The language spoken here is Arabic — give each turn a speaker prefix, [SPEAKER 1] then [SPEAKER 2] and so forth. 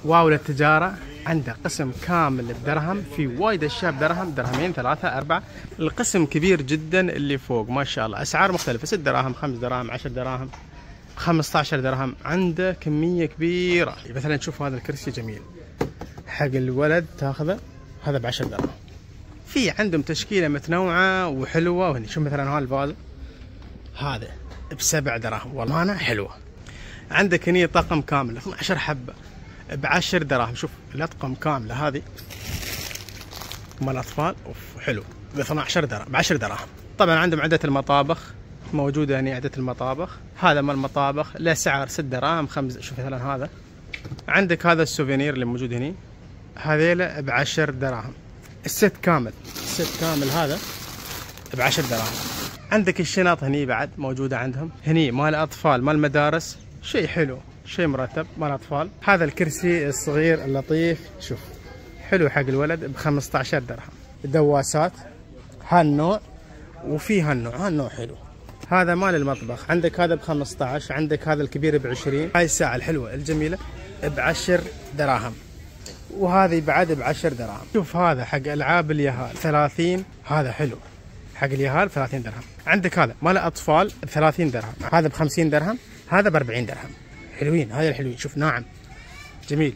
[SPEAKER 1] واو للتجارة عنده قسم كامل بدرهم، في وايد اشياء بدرهم، درهمين 3 4. القسم كبير جدا اللي فوق ما شاء الله، اسعار مختلفة، 6 دراهم 5 دراهم 10 دراهم 15 درهم، عنده كمية كبيرة. مثلا تشوف هذا الكرسي جميل حق الولد تاخذه، هذا ب10 درهم. في عندهم تشكيلة متنوعة وحلوة. وهني شوف مثلا هذا الفازة هذا ب7 دراهم، والله أنا حلوة. عندك هني طقم كامل 12 حبة ب10 دراهم. شوف الأطقم كاملة هذه مال الأطفال، أوف حلو، ب12 درهم ب10 دراهم. طبعا عندهم عدة المطابخ موجودة هني، عدة المطابخ. هذا مال المطابخ له سعر 6 دراهم 5. شوف مثلا هذا، عندك هذا السوفينير اللي موجود هني، هذيله ب10 دراهم. الست كامل، الست كامل هذا ب10 دراهم. عندك الشنط هني بعد موجودة عندهم، هني مال أطفال مال مدارس، شيء حلو شيء مرتب مال أطفال. هذا الكرسي الصغير اللطيف شوف حلو حق الولد ب15 درهم. الدواسات هالنوع وفي هالنوع حلو. هذا مال المطبخ، عندك هذا ب15، عندك هذا الكبير ب20. هاي الساعة الحلوة الجميلة ب10 دراهم، وهذه بعد ب10 دراهم. شوف هذا حق ألعاب اليهال 30، هذا حلو حق اليهال 30 درهم. عندك هذا مال أطفال ب30 درهم، هذا ب50 درهم، هذا ب40 درهم. حلوين هذه الحلوين، شوف ناعم جميل.